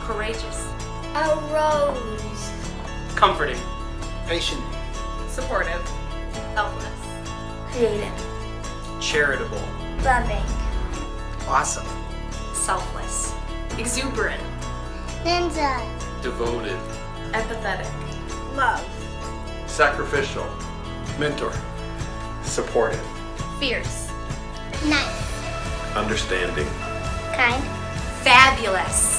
Courageous. A rose. Comforting. Patient. Supportive. Selfless. Creative. Charitable. Loving. Awesome. Selfless. Exuberant. Ninja. Devoted. Empathetic. Love. Sacrificial. Mentor. Supportive. Fierce. Nice. Understanding. Kind. Fabulous.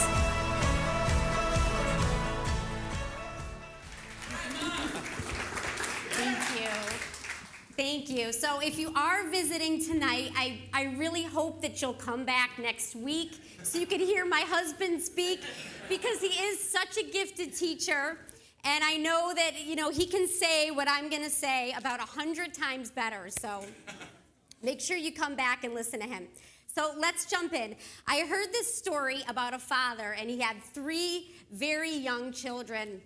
Thank you. So if you are visiting tonight, I really hope that you'll come back next week so you can hear my husband speak, because he is such a gifted teacher. And I know that, he can say what I'm going to say about 100 times better. So make sure you come back and listen to him. So let's jump in. I heard this story about a father, and he had 3 very young children.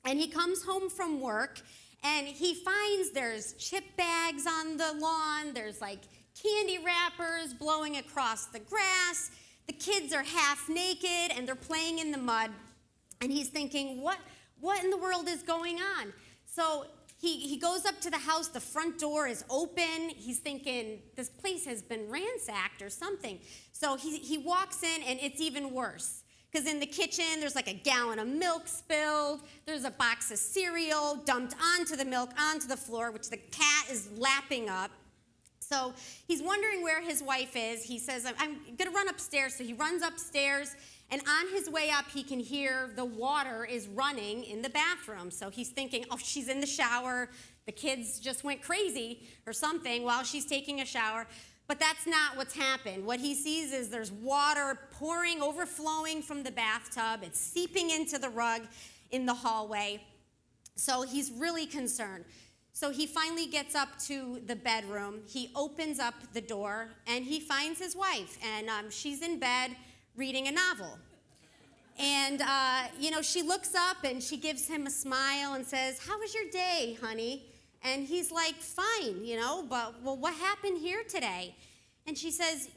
And he comes home from work, and he finds there's chip bags on the lawn. There's like candy wrappers blowing across the grass. The kids are half naked, and they're playing in the mud. And he's thinking, what in the world is going on? So he goes up to the house. The front door is open. He's thinking, this place has been ransacked or something. So he walks in, and it's even worse. Because in the kitchen, there's like a gallon of milk spilled. There's a box of cereal dumped onto the milk, onto the floor, which the cat is lapping up. So he's wondering where his wife is. He says, I'm going to run upstairs. So he runs upstairs. And on his way up, he can hear the water is running in the bathroom. So he's thinking, oh, she's in the shower. The kids just went crazy or something while she's taking a shower. But that's not what's happened. What he sees is there's water pouring, overflowing from the bathtub. It's seeping into the rug in the hallway. So he's really concerned. So he finally gets up to the bedroom. He opens up the door, and he finds his wife. And she's in bed reading a novel. And, she looks up, and she gives him a smile and says, "How was your day, honey?" And he's like, "Fine, but what happened here today?" And she says,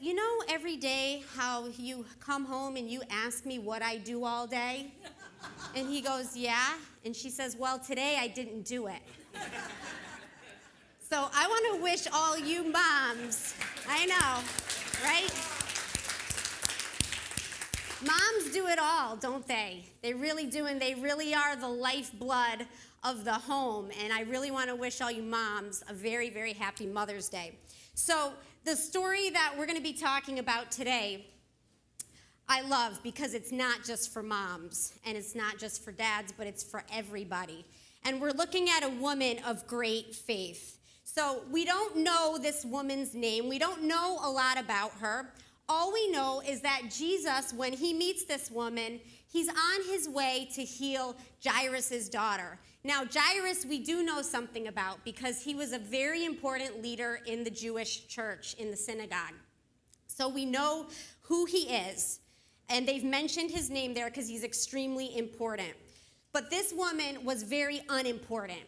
every day how you come home and you ask me what I do all day? And he goes, "Yeah." And she says, "Well, today I didn't do it." So I want to wish all you moms, I know, right? Moms do it all, don't they? They really do, and they really are the lifeblood of the home. And I really want to wish all you moms a very, very happy Mother's Day. So the story that we're going to be talking about today, I love, because it's not just for moms, and it's not just for dads, but it's for everybody. And we're looking at a woman of great faith. So we don't know this woman's name. We don't know a lot about her. All we know is that Jesus, when he meets this woman, he's on his way to heal Jairus' daughter. Now, Jairus, we do know something about, because he was a very important leader in the Jewish church, in the synagogue. So we know who he is, and they've mentioned his name there because he's extremely important. But this woman was very unimportant,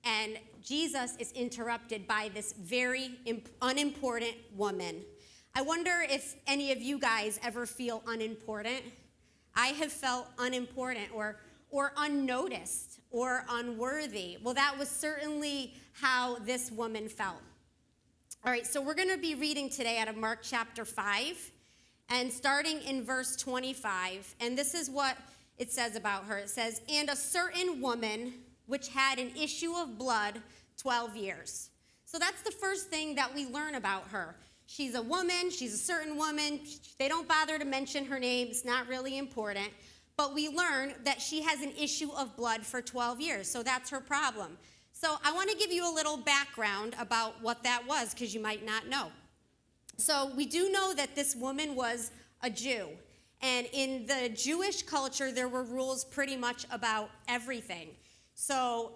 and Jesus is interrupted by this very unimportant woman. I wonder if any of you guys ever feel unimportant. I have felt unimportant or unnoticed or unworthy. Well, that was certainly how this woman felt. All right, so we're going to be reading today out of Mark chapter 5, and starting in verse 25. And this is what it says about her. It says, "And a certain woman which had an issue of blood 12 years." So that's the first thing that we learn about her. She's a woman. She's a certain woman. They don't bother to mention her name. It's not really important. But we learn that she has an issue of blood for 12 years. So that's her problem. So I want to give you a little background about what that was, because you might not know. So we do know that this woman was a Jew. And in the Jewish culture, there were rules pretty much about everything. So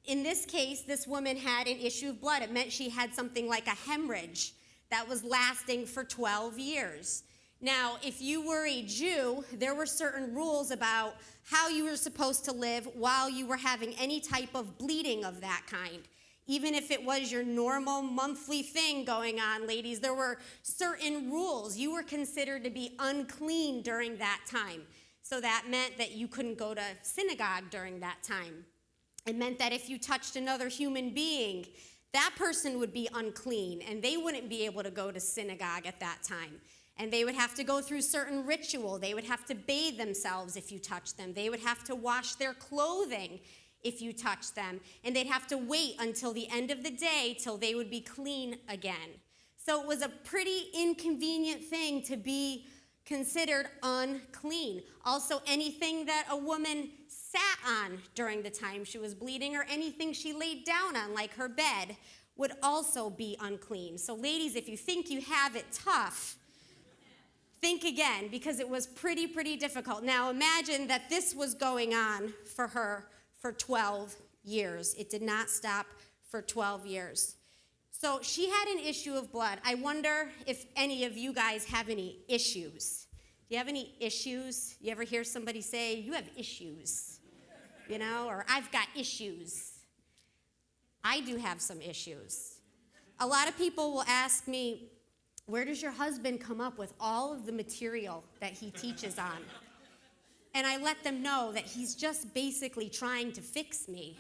in this case, this woman had an issue of blood. It meant she had something like a hemorrhage that was lasting for 12 years. Now, if you were a Jew, there were certain rules about how you were supposed to live while you were having any type of bleeding of that kind. Even if it was your normal monthly thing going on, ladies, there were certain rules. You were considered to be unclean during that time. So that meant that you couldn't go to synagogue during that time. It meant that if you touched another human being, that person would be unclean, and they wouldn't be able to go to synagogue at that time. And they would have to go through certain ritual. They would have to bathe themselves if you touched them. They would have to wash their clothing if you touched them. And they'd have to wait until the end of the day till they would be clean again. So it was a pretty inconvenient thing to be considered unclean. Also, anything that a woman sat on during the time she was bleeding or anything she laid down on, like her bed, would also be unclean. So ladies, if you think you have it tough, think again, because it was pretty difficult. Now imagine that this was going on for her for 12 years. It did not stop for 12 years. So she had an issue of blood. I wonder if any of you guys have any issues. Do you have any issues? You ever hear somebody say, you have issues? You know, or I've got issues. I do have some issues. A lot of people will ask me, where does your husband come up with all of the material that he teaches on? And I let them know that he's just basically trying to fix me.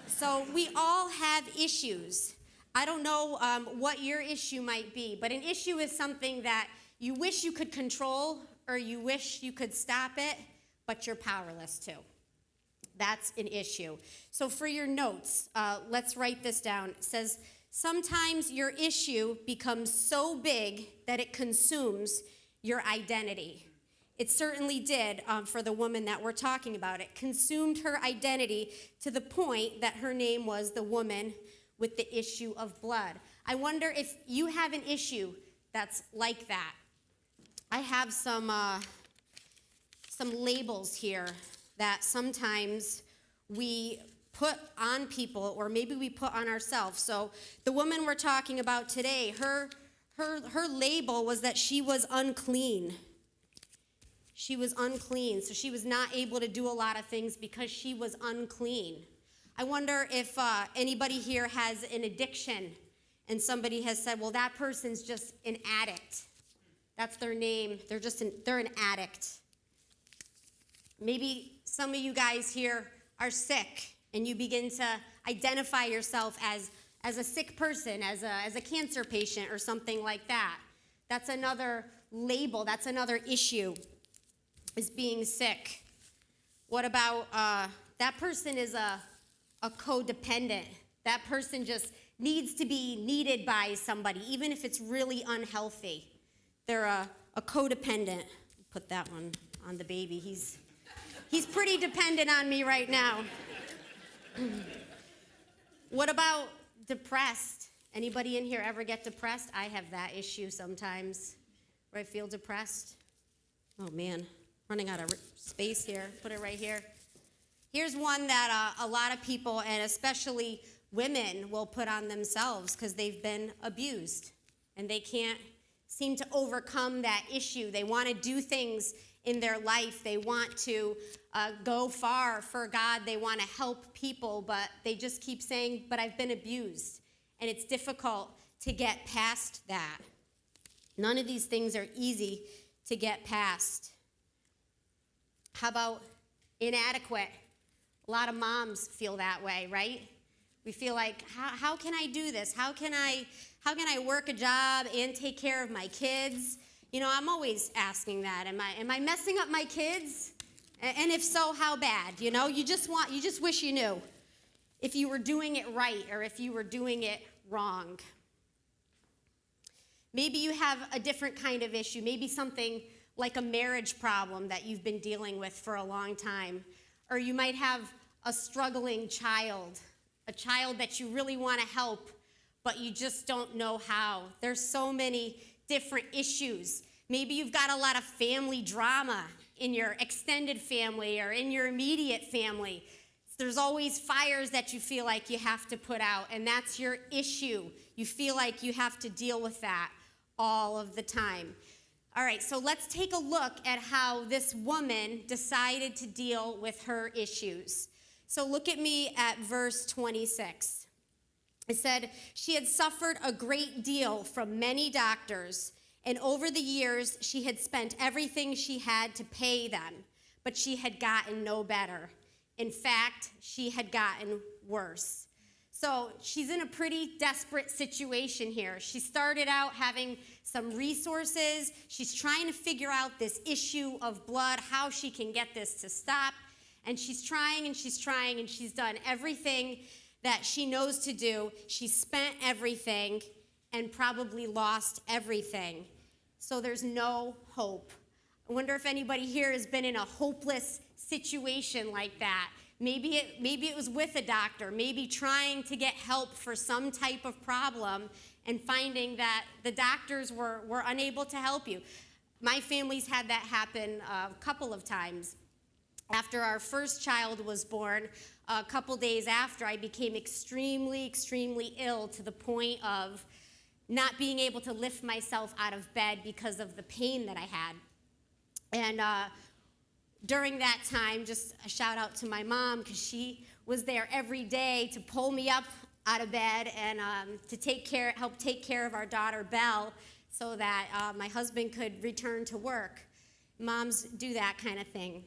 So we all have issues. I don't know what your issue might be, but an issue is something that you wish you could control or you wish you could stop it, but you're powerless to. That's an issue. So for your notes, let's write this down. It says, sometimes your issue becomes so big that it consumes your identity. It certainly did for the woman that we're talking about. It consumed her identity to the point that her name was the woman with the issue of blood. I wonder if you have an issue that's like that. I have some labels here that sometimes we put on people, or maybe we put on ourselves. So the woman we're talking about today, her label was that she was unclean. She was unclean, so she was not able to do a lot of things because she was unclean. I wonder if anybody here has an addiction and somebody has said, well, that person's just an addict. That's their name. They're an addict. Maybe some of you guys here are sick and you begin to identify yourself as a sick person, as a cancer patient or something like that. That's another label. That's another issue, is being sick. What about that person is a codependent. That person just needs to be needed by somebody, even if it's really unhealthy. They're a codependent. Put that one on the baby. He's pretty dependent on me right now. What about depressed? Anybody in here ever get depressed? I have that issue sometimes, where I feel depressed. Oh man, running out of space here. Put it right here. Here's one that a lot of people, and especially women, will put on themselves because they've been abused and they can't seem to overcome that issue. They want to do things in their life. They want to go far for God. They want to help people, but they just keep saying, but I've been abused. And it's difficult to get past that. None of these things are easy to get past. How about inadequate? A lot of moms feel that way, right? We feel like, how can I do this? How can I work a job and take care of my kids? You know, I'm always asking that. Am I messing up my kids? And if so, how bad? You know, you just wish you knew if you were doing it right or if you were doing it wrong. Maybe you have a different kind of issue, maybe something like a marriage problem that you've been dealing with for a long time. Or you might have a struggling child, a child that you really want to help, but you just don't know how. There's so many different issues. Maybe you've got a lot of family drama in your extended family or in your immediate family. There's always fires that you feel like you have to put out, and that's your issue. You feel like you have to deal with that all of the time. All right, so let's take a look at how this woman decided to deal with her issues. So look at me at verse 26. It said, she had suffered a great deal from many doctors, and over the years she had spent everything she had to pay them. but she had gotten no better. In fact, she had gotten worse. So she's in a pretty desperate situation here. She started out having some resources. She's trying to figure out this issue of blood, how she can get this to stop. And she's trying and she's trying and she's done everything that she knows to do. She spent everything and probably lost everything. So there's no hope. I wonder if anybody here has been in a hopeless situation like that. Maybe it was with a doctor, maybe trying to get help for some type of problem and finding that the doctors were unable to help you. My family's had that happen a couple of times. After our first child was born, a couple days after, I became extremely, extremely ill to the point of not being able to lift myself out of bed because of the pain that I had. And during that time, just a shout out to my mom, because she was there every day to pull me up out of bed and to help take care of our daughter, Belle, so that my husband could return to work. Moms do that kind of thing.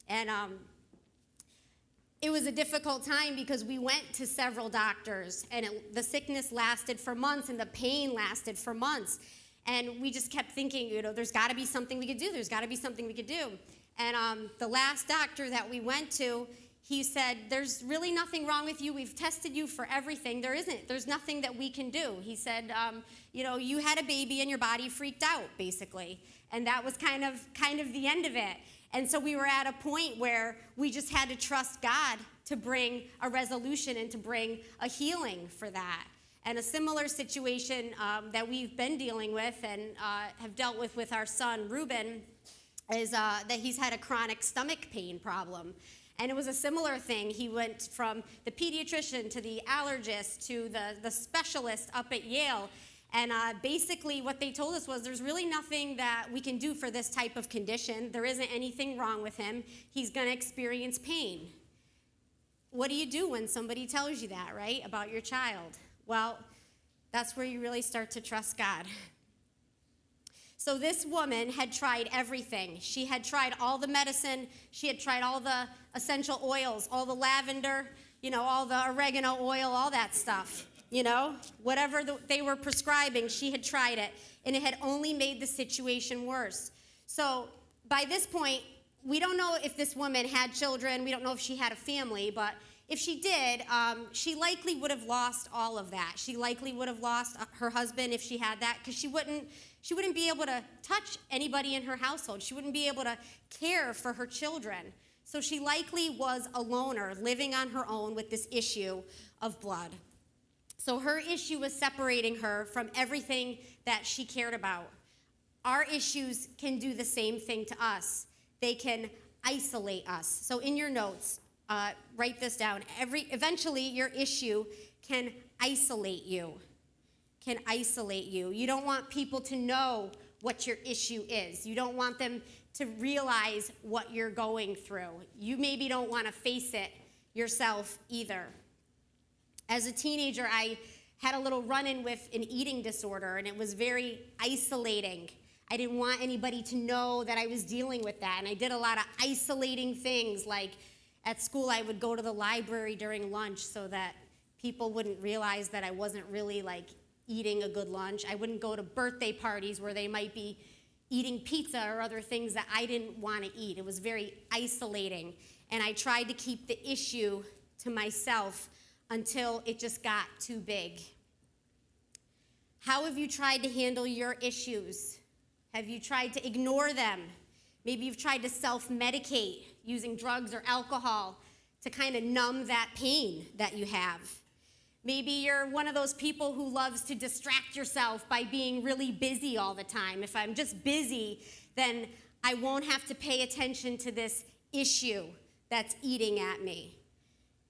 And it was a difficult time because we went to several doctors, and the sickness lasted for months, and the pain lasted for months. And we just kept thinking, there's got to be something we could do. There's got to be something we could do. And the last doctor that we went to, he said, there's really nothing wrong with you. We've tested you for everything. There isn't. There's nothing that we can do. He said, you had a baby and your body freaked out, basically. And that was kind of the end of it. And so we were at a point where we just had to trust God to bring a resolution and to bring a healing for that. And a similar situation that we've been dealing with and have dealt with our son, Reuben, is that he's had a chronic stomach pain problem. And it was a similar thing. He went from the pediatrician to the allergist to the specialist up at Yale. And basically what they told us was there's really nothing that we can do for this type of condition. There isn't anything wrong with him. He's going to experience pain. What do you do when somebody tells you that, right, about your child? Well, that's where you really start to trust God. So this woman had tried everything. She had tried all the medicine. She had tried all the essential oils, all the lavender, all the oregano oil, all that stuff. Whatever they were prescribing, she had tried it, and it had only made the situation worse. So by this point, we don't know if this woman had children. We don't know if she had a family, but if she did, she likely would have lost all of that. She likely would have lost her husband if she had that, because she wouldn't be able to touch anybody in her household. She wouldn't be able to care for her children. So she likely was a loner, living on her own with this issue of blood. So her issue was separating her from everything that she cared about. Our issues can do the same thing to us. They can isolate us. So in your notes, write this down. Eventually, your issue can isolate you. You don't want people to know what your issue is. You don't want them to realize what you're going through. You maybe don't want to face it yourself either. As a teenager, I had a little run-in with an eating disorder, and it was very isolating. I didn't want anybody to know that I was dealing with that, and I did a lot of isolating things, like at school I would go to the library during lunch so that people wouldn't realize that I wasn't really eating a good lunch. I wouldn't go to birthday parties where they might be eating pizza or other things that I didn't want to eat. It was very isolating, and I tried to keep the issue to myself until it just got too big. How have you tried to handle your issues? Have you tried to ignore them? Maybe you've tried to self-medicate using drugs or alcohol to kind of numb that pain that you have. Maybe you're one of those people who loves to distract yourself by being really busy all the time. If I'm just busy, then I won't have to pay attention to this issue that's eating at me.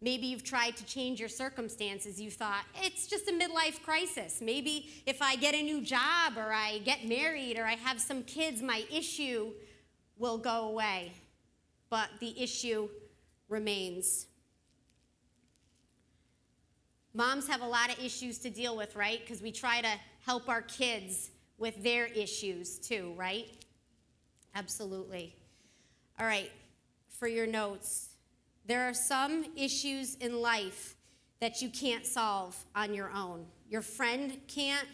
Maybe you've tried to change your circumstances. You thought, it's just a midlife crisis. Maybe if I get a new job or I get married or I have some kids, my issue will go away. But the issue remains. Moms have a lot of issues to deal with, right? Because we try to help our kids with their issues too, right? Absolutely. All right. for your notes. There are some issues in life that you can't solve on your own. Your friend can't,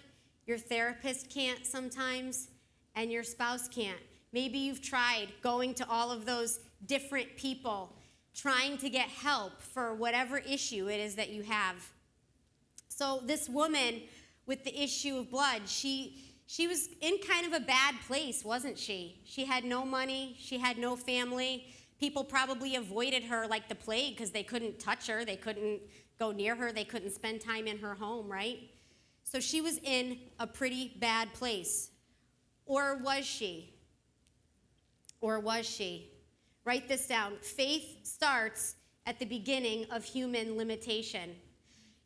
your therapist can't sometimes, and your spouse can't. Maybe you've tried going to all of those different people, trying to get help for whatever issue it is that you have. So this woman with the issue of blood, she was in kind of a bad place, wasn't she? She had no money, she had no family. People probably avoided her like the plague because they couldn't touch her, they couldn't go near her, they couldn't spend time in her home, right? So she was in a pretty bad place. Or was she? Or was she? Write this down. Faith starts at the beginning of human limitation.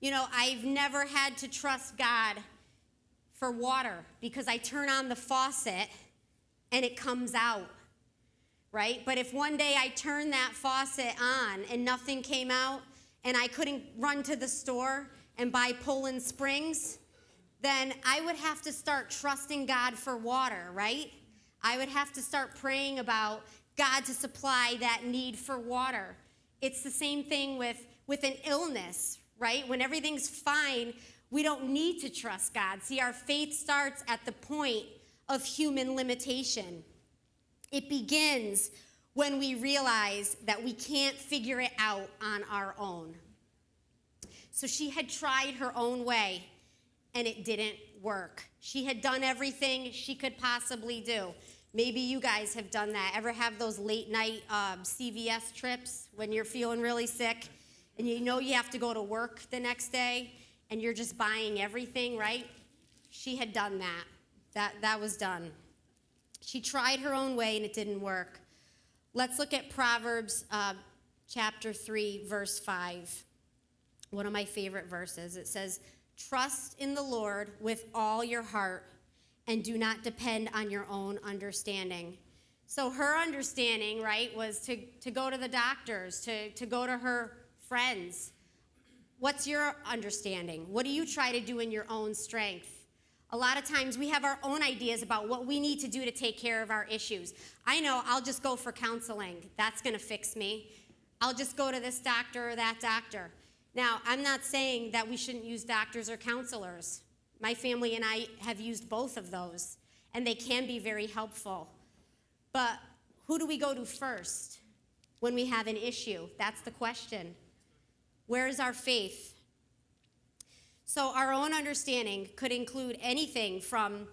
You know, I've never had to trust God for water because I turn on the faucet and it comes out, right? But if one day I turned that faucet on and nothing came out and I couldn't run to the store and buy Poland Springs, then I would have to start trusting God for water, right? I would have to start praying about God to supply that need for water. It's the same thing with an illness, right? When everything's fine, we don't need to trust God. See, our faith starts at the point of human limitation. It begins when we realize that we can't figure it out on our own. So she had tried her own way, and it didn't work. She had done everything she could possibly do. Maybe you guys have done that. Ever have those late night CVS trips when you're feeling really sick and you know you have to go to work the next day and you're just buying everything, right? She had done that. That was done. She tried her own way and it didn't work. Let's look at Proverbs chapter 3, verse 5. One of my favorite verses. It says, "Trust in the Lord with all your heart and do not depend on your own understanding." So her understanding, right, was to go to the doctors, to go to her friends. What's your understanding? What do you try to do in your own strength? A lot of times we have our own ideas about what we need to do to take care of our issues. I know I'll just go for counseling. That's going to fix me. I'll just go to this doctor or that doctor. Now, I'm not saying that we shouldn't use doctors or counselors. My family and I have used both of those, and they can be very helpful. But who do we go to first when we have an issue? That's the question. Where is our faith? So our own understanding could include anything from,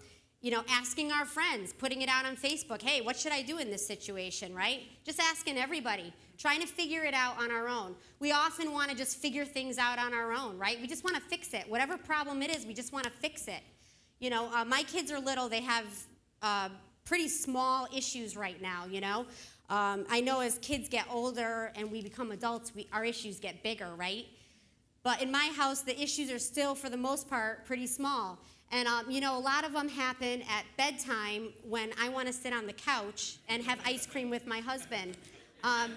asking our friends, putting it out on Facebook. Hey, what should I do in this situation, right? Just asking everybody, trying to figure it out on our own. We often want to just figure things out on our own, right? We just want to fix it. Whatever problem it is, we just want to fix it. My kids are little. They have pretty small issues right now, I know as kids get older and we become adults, our issues get bigger, right? But in my house, the issues are still, for the most part, pretty small. And, a lot of them happen at bedtime when I want to sit on the couch and have ice cream with my husband.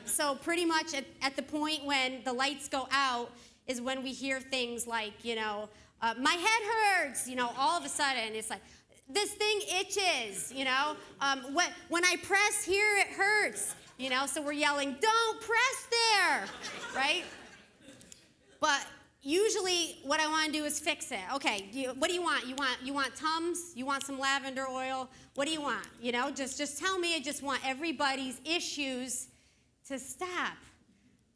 So pretty much at the point when the lights go out is when we hear things like, my head hurts, all of a sudden it's like, this thing itches, when I press here, it hurts, so we're yelling, don't press there, right? But usually what I want to do is fix it. Okay, what do you want? You want Tums? You want some lavender oil? What do you want? Just tell me. I just want everybody's issues to stop.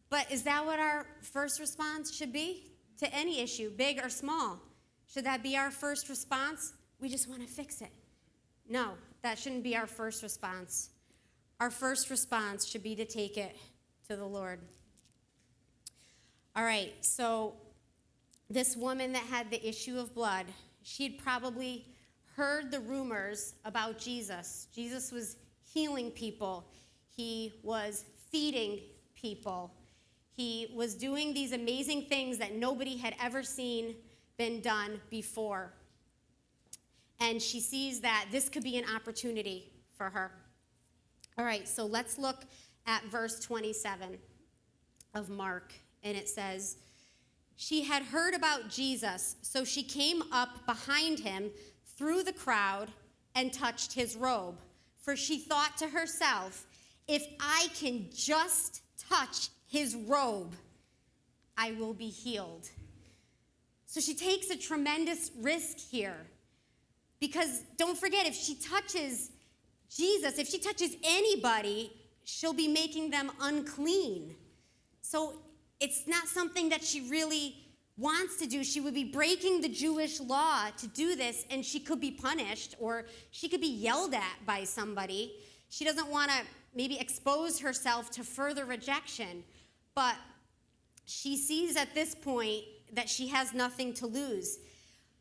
But is that what our first response should be to any issue, big or small? Should that be our first response? We just want to fix it. No, that shouldn't be our first response. Our first response should be to take it to the Lord. All right, so this woman that had the issue of blood, she'd probably heard the rumors about Jesus. Jesus was healing people. He was feeding people. He was doing these amazing things that nobody had ever been done before. And she sees that this could be an opportunity for her. All right, so let's look at verse 27 of Mark. And it says, she had heard about Jesus, so she came up behind him through the crowd and touched his robe. For she thought to herself, if I can just touch his robe, I will be healed. So she takes a tremendous risk here. Because don't forget, if she touches Jesus, if she touches anybody, she'll be making them unclean. So it's not something that she really wants to do. She would be breaking the Jewish law to do this, and she could be punished, or she could be yelled at by somebody. She doesn't want to maybe expose herself to further rejection, but she sees at this point that she has nothing to lose.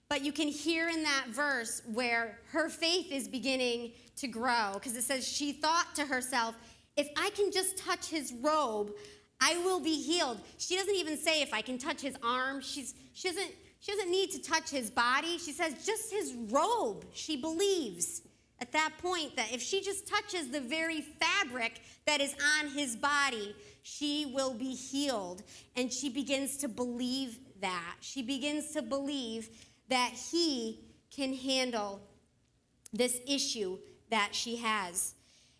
But you can hear in that verse where her faith is beginning to grow, because it says she thought to herself, if I can just touch his robe, I will be healed. She doesn't even say if I can touch his arm. She doesn't need to touch his body. She says just his robe. She believes at that point that if she just touches the very fabric that is on his body, she will be healed. And she begins to believe that. She begins to believe that he can handle this issue that she has.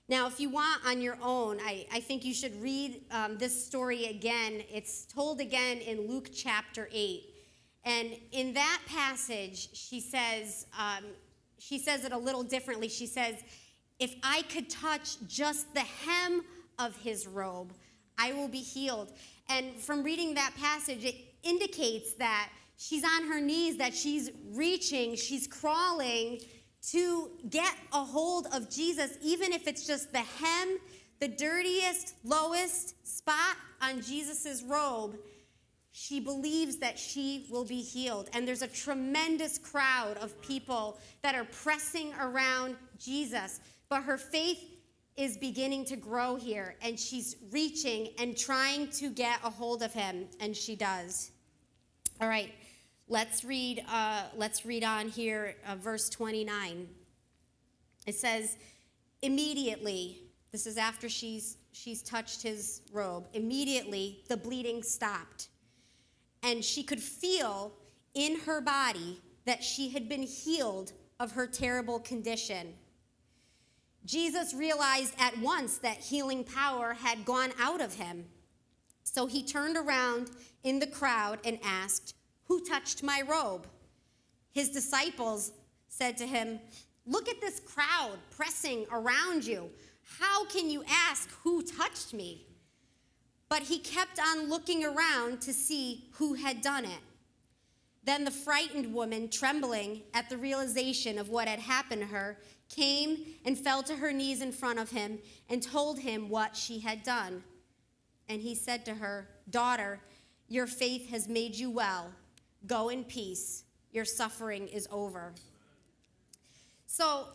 Now, if you want on your own, I think you should read this story again. It's told again in Luke chapter 8. And in that passage, she says it a little differently. She says, if I could touch just the hem of his robe, I will be healed. And from reading that passage, it indicates that she's on her knees, that she's reaching, she's crawling to get a hold of Jesus, even if it's just the hem, the dirtiest, lowest spot on Jesus's robe. She believes that she will be healed. And there's a tremendous crowd of people that are pressing around Jesus. But her faith is beginning to grow here, and she's reaching and trying to get a hold of him, and she does. All right. Let's read on here, verse 29. It says, immediately, this is after she's touched his robe, immediately the bleeding stopped. And she could feel in her body that she had been healed of her terrible condition. Jesus realized at once that healing power had gone out of him. So he turned around in the crowd and asked, who touched my robe? His disciples said to him, look at this crowd pressing around you. How can you ask who touched me? But he kept on looking around to see who had done it. Then the frightened woman, trembling at the realization of what had happened to her, came and fell to her knees in front of him and told him what she had done. And he said to her, daughter, your faith has made you well. Go in peace. Your suffering is over. So,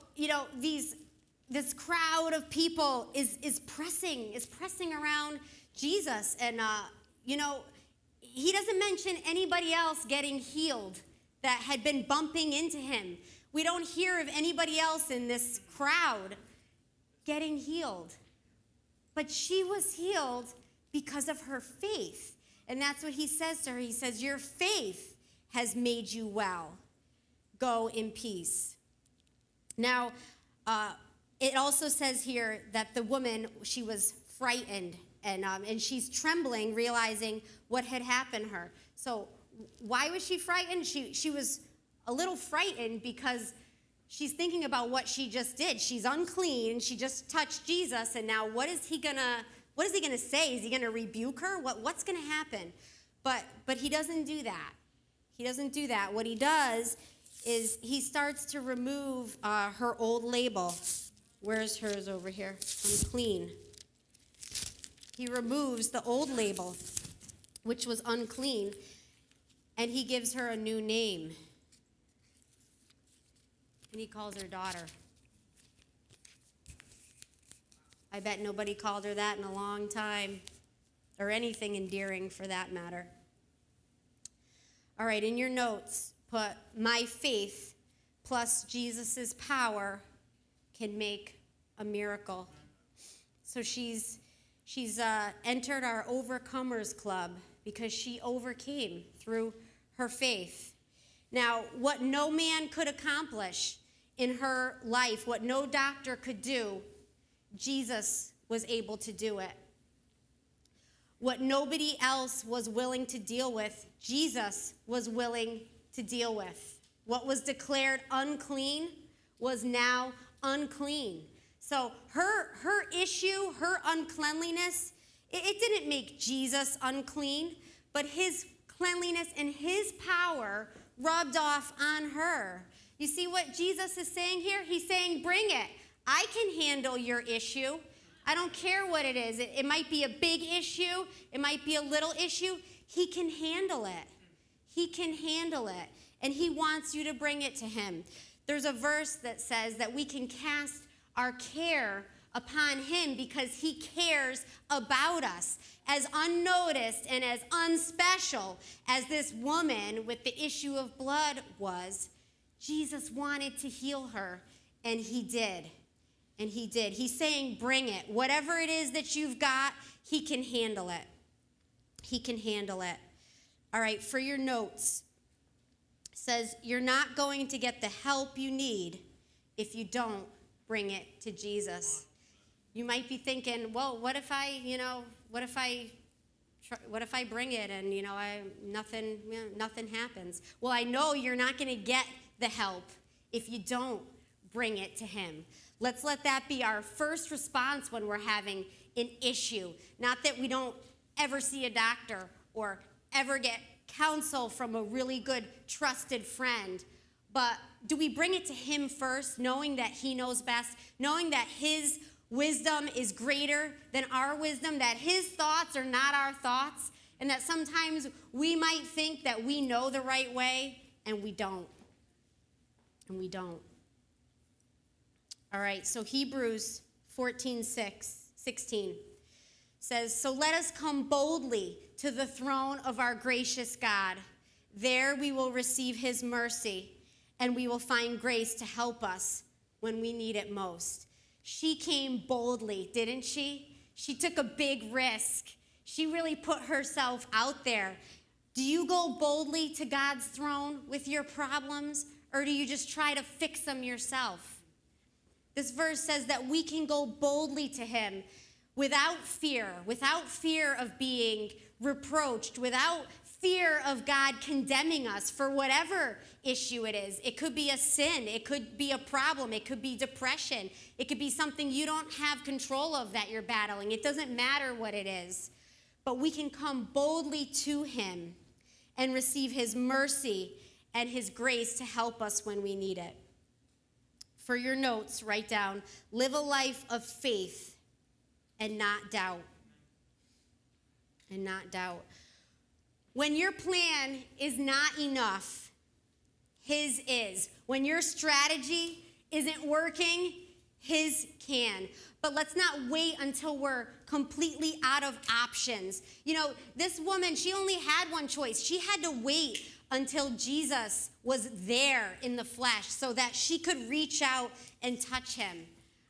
this crowd of people is pressing around Jesus. And, he doesn't mention anybody else getting healed that had been bumping into him. We don't hear of anybody else in this crowd getting healed. But she was healed because of her faith. And that's what he says to her. He says, your faith has made you well. Go in peace. Now, it also says here that the woman, she was frightened, and she's trembling, realizing what had happened to her. So why was she frightened? She was a little frightened because she's thinking about what she just did. She's unclean. She just touched Jesus, and now what is he gonna say? Is he gonna rebuke her? What's gonna happen? But he doesn't do that. He doesn't do that. What he does is he starts to remove her old label. Where's hers over here? Unclean. He removes the old label, which was unclean, and he gives her a new name. And he calls her daughter. I bet nobody called her that in a long time, or anything endearing for that matter. All right, in your notes, put my faith plus Jesus' power can make a miracle. So she's entered our Overcomers Club because she overcame through her faith. Now, what no man could accomplish in her life, what no doctor could do, Jesus was able to do it. What nobody else was willing to deal with, Jesus was willing to deal with. What was declared unclean was now unclean. So her issue, her uncleanliness, it didn't make Jesus unclean, but his cleanliness and his power rubbed off on her. You see what Jesus is saying here? He's saying, bring it. I can handle your issue. I don't care what it is. It might be a big issue. It might be a little issue. He can handle it. He can handle it. And he wants you to bring it to him. There's a verse that says that we can cast our care upon him because he cares about us. As unnoticed and as unspecial as this woman with the issue of blood was, Jesus wanted to heal her, and he did. And he did. He's saying, bring it. Whatever it is that you've got, he can handle it. He can handle it. All right, for your notes, it says, you're not going to get the help you need if you don't bring it to Jesus. You might be thinking, well, what if I bring it and, nothing happens? Well, I know you're not going to get the help if you don't bring it to him. Let's let that be our first response when we're having an issue. Not that we don't ever see a doctor or ever get counsel from a really good, trusted friend. But do we bring it to him first, knowing that he knows best, knowing that his wisdom is greater than our wisdom, that his thoughts are not our thoughts, and that sometimes we might think that we know the right way, and we don't. And we don't. All right, so Hebrews 16 says, so let us come boldly to the throne of our gracious God. There we will receive his mercy, and we will find grace to help us when we need it most. She came boldly, didn't she? She took a big risk. She really put herself out there. Do you go boldly to God's throne with your problems, or do you just try to fix them yourself? This verse says that we can go boldly to him without fear of being reproached, without fear of God condemning us for whatever issue it is. It could be a sin. It could be a problem. It could be depression. It could be something you don't have control of that you're battling. It doesn't matter what it is. But we can come boldly to him and receive his mercy and his grace to help us when we need it. For your notes, write down, live a life of faith and not doubt. And not doubt. When your plan is not enough, his is. When your strategy isn't working, his can. But let's not wait until we're completely out of options. This woman, she only had one choice. She had to wait until Jesus was there in the flesh so that she could reach out and touch him.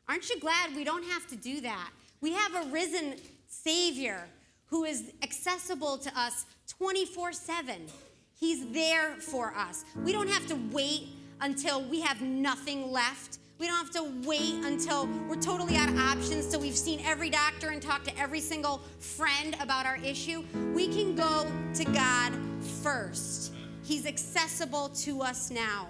Aren't you glad we don't have to do that? We have a risen Savior who is accessible to us 24/7. He's there for us. We don't have to wait until we have nothing left. We don't have to wait until we're totally out of options, till we've seen every doctor and talked to every single friend about our issue. We can go to God first. He's accessible to us now.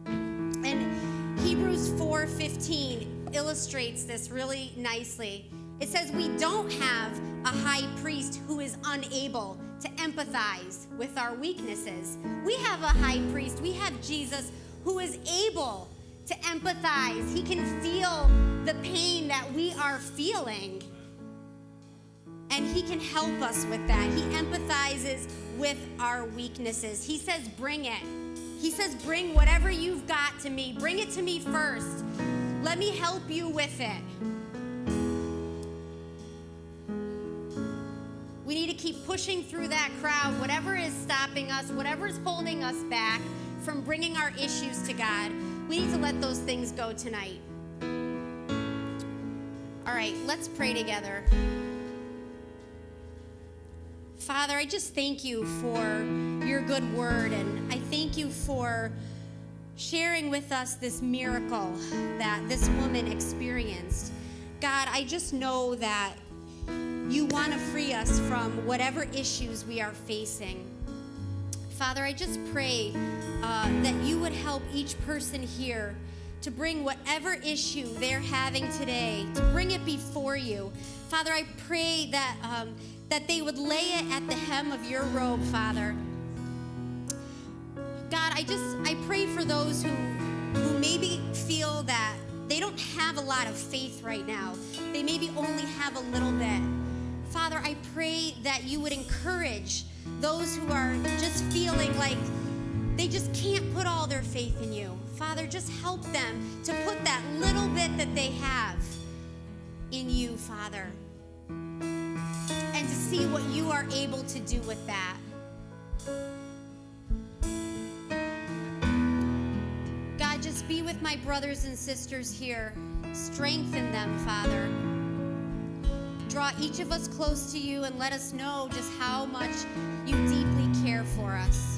And Hebrews 4:15 illustrates this really nicely. It says we don't have a high priest who is unable to empathize with our weaknesses. We have a high priest. We have Jesus who is able to empathize. He can feel the pain that we are feeling. And he can help us with that. He empathizes with our weaknesses. He says, bring it. He says, bring whatever you've got to me. Bring it to me first. Let me help you with it. We need to keep pushing through that crowd, whatever is stopping us, whatever is holding us back from bringing our issues to God. We need to let those things go tonight. All right, let's pray together. Father, I just thank you for your good word, and I thank you for sharing with us this miracle that this woman experienced. God, I just know that you want to free us from whatever issues we are facing. Father, I just pray that you would help each person here to bring whatever issue they're having today, to bring it before you. Father, I pray that they would lay it at the hem of your robe, Father. God, I pray for those who maybe feel that they don't have a lot of faith right now. They maybe only have a little bit. Father, I pray that you would encourage those who are just feeling like they just can't put all their faith in you. Father, just help them to put that little bit that they have in you, Father, and to see what you are able to do with that. God, just be with my brothers and sisters here. Strengthen them, Father. Draw each of us close to you and let us know just how much you deeply care for us.